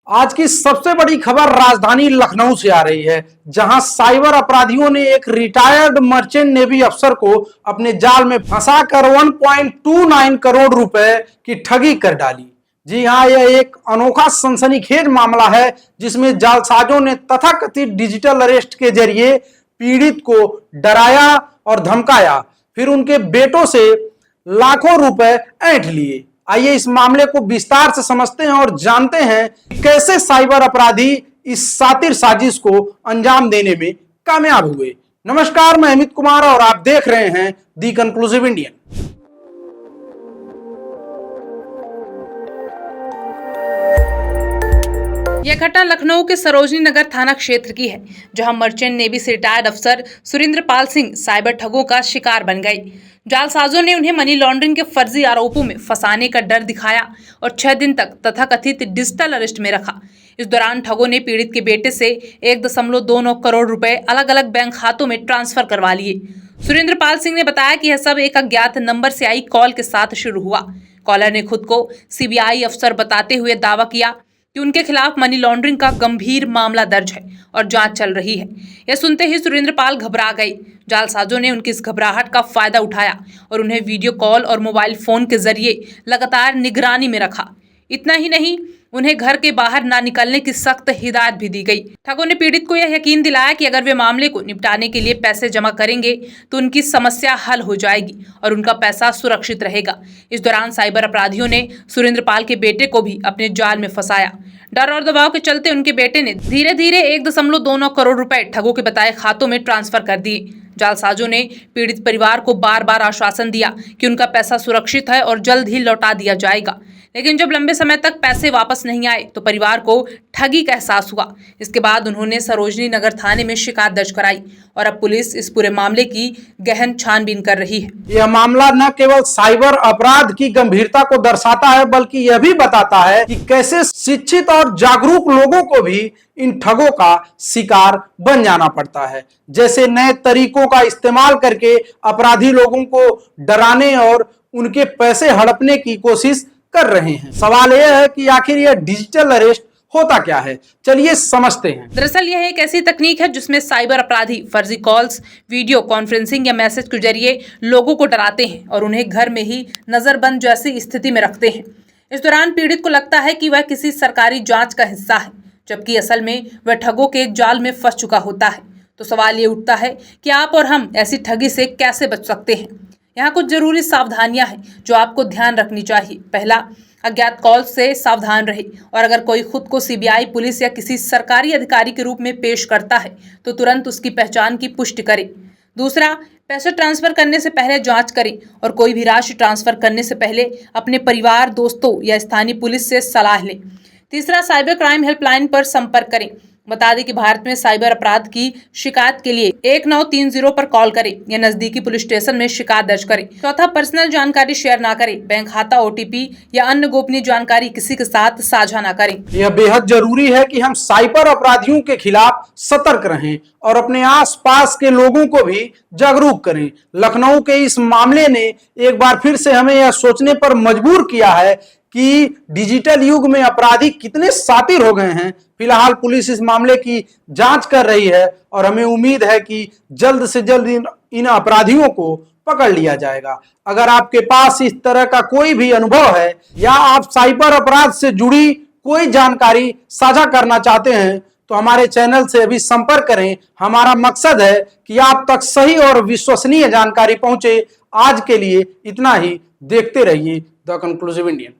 आज की सबसे बड़ी खबर राजधानी लखनऊ से आ रही है, जहां साइबर अपराधियों ने एक रिटायर्ड मर्चेंट नेवी अफसर को अपने जाल में फंसाकर 1.29 करोड़ रुपए की ठगी कर डाली। जी हां, यह एक अनोखा सनसनीखेज मामला है जिसमें जालसाजों ने तथाकथित डिजिटल अरेस्ट के जरिए पीड़ित को डराया और धमकाया, फिर उनके बेटों से लाखों रुपए ऐंठ लिए। आइए इस मामले को विस्तार से समझते हैं और जानते हैं कैसे साइबर अपराधी इस शातिर साजिश को अंजाम देने में कामयाब हुए। नमस्कार, मैं अमित कुमार और आप देख रहे हैं दी कंक्लूसिव इंडियन। यह घटना लखनऊ के सरोजनी नगर थाना क्षेत्र की है, जहां मर्चेंट नेवी से रिटायर्ड अफसर सुरेंद्र पाल सिंह साइबर ठगों का शिकार बन गए। जालसाजों ने उन्हें मनी लॉन्ड्रिंग के फर्जी आरोपों में फंसाने का डर दिखाया और 6 दिन तक तथाकथित डिजिटल अरेस्ट में रखा। इस दौरान ठगों ने पीड़ित के बेटे से 1.29 करोड़ रुपए अलग अलग बैंक खातों में ट्रांसफर करवा लिए। सुरेंद्र पाल सिंह ने बताया कि यह सब एक अज्ञात नंबर से आई कॉल के साथ शुरू हुआ। कॉलर ने खुद को सीबीआई अफसर बताते हुए दावा किया कि उनके खिलाफ मनी लॉन्ड्रिंग का गंभीर मामला दर्ज है और जांच चल रही है। यह सुनते ही सुरेंद्र पाल घबरा गए। जालसाजों ने उनकी इस घबराहट का फायदा उठाया और उन्हें वीडियो कॉल और मोबाइल फोन के जरिए लगातार निगरानी में रखा। इतना ही नहीं, उन्हें घर के बाहर ना निकलने की सख्त हिदायत भी दी गई। ठगों ने पीड़ित को यह यकीन दिलाया कि अगर वे मामले को निपटाने के लिए पैसे जमा करेंगे तो उनकी समस्या हल हो जाएगी और उनका पैसा सुरक्षित रहेगा। इस दौरान साइबर अपराधियों ने सुरेंद्र पाल के बेटे को भी अपने जाल में फंसाया। डर और दबाव के चलते उनके बेटे ने धीरे धीरे 1.29 करोड़ रुपए ठगों के बताए खातों में ट्रांसफर कर दिए। जालसाजों ने पीड़ित परिवार को बार बार आश्वासन दिया कि उनका पैसा सुरक्षित है और जल्द ही लौटा दिया जाएगा, लेकिन जब लंबे समय तक पैसे वापस नहीं आए तो परिवार को ठगी का एहसास हुआ। इसके बाद उन्होंने सरोजनी नगर थाने में शिकायत दर्ज कराई और अब पुलिस इस पूरे मामले की गहन छानबीन कर रही है। यह मामला न केवल साइबर अपराध की गंभीरता को दर्शाता है, बल्कि यह भी बताता है कि कैसे शिक्षित और जागरूक लोगों को भी इन ठगों का शिकार बन जाना पड़ता है। जैसे नए तरीकों का इस्तेमाल करके अपराधी लोगों को डराने और उनके पैसे हड़पने की कोशिश कर रहे हैं। सवाल यह है कि आखिर यह डिजिटल अरेस्ट होता क्या है, चलिए समझते हैं। दरअसल यह एक ऐसी तकनीक है जिसमें साइबर अपराधी फर्जी कॉल्स, वीडियो कॉन्फ्रेंसिंग या मैसेज के जरिए लोगों को डराते हैं और उन्हें घर में ही नजरबंद जैसी स्थिति में रखते हैं। इस दौरान पीड़ित को लगता है कि वह किसी सरकारी जांच का हिस्सा है, जबकि असल में वह ठगों के जाल में फंस चुका होता है। तो सवाल ये उठता है कि आप और हम ऐसी ठगी से कैसे बच सकते हैं। यहाँ कुछ जरूरी सावधानियां हैं जो आपको ध्यान रखनी चाहिए। पहला, अज्ञात कॉल से सावधान रहे और अगर कोई खुद को सीबीआई, पुलिस या किसी सरकारी अधिकारी के रूप में पेश करता है तो तुरंत उसकी पहचान की पुष्टि करें। दूसरा, पैसे ट्रांसफर करने से पहले जांच करें और कोई भी राशि ट्रांसफर करने से पहले अपने परिवार, दोस्तों या स्थानीय पुलिस से सलाह लें। तीसरा, साइबर क्राइम हेल्पलाइन पर संपर्क करें। बता दें कि भारत में साइबर अपराध की शिकायत के लिए 1930 पर कॉल करें या नजदीकी पुलिस स्टेशन में शिकायत दर्ज करें। चौथा, पर्सनल जानकारी शेयर ना करें। बैंक खाता, ओटीपी या अन्य गोपनीय जानकारी किसी के साथ साझा ना करें। यह बेहद जरूरी है कि हम साइबर अपराधियों के खिलाफ सतर्क रहें और अपने आसपास के लोगों को भी जागरूक करें। लखनऊ के इस मामले ने एक बार फिर से हमें यह सोचने पर मजबूर किया है कि डिजिटल युग में अपराधी कितने शातिर हो गए हैं। फिलहाल पुलिस इस मामले की जांच कर रही है और हमें उम्मीद है कि जल्द से जल्द इन अपराधियों को पकड़ लिया जाएगा। अगर आपके पास इस तरह का कोई भी अनुभव है या आप साइबर अपराध से जुड़ी कोई जानकारी साझा करना चाहते हैं तो हमारे चैनल से अभी संपर्क करें। हमारा मकसद है कि आप तक सही और विश्वसनीय जानकारी पहुंचे। आज के लिए इतना ही। देखते रहिए द कंक्लूसिव इंडियन।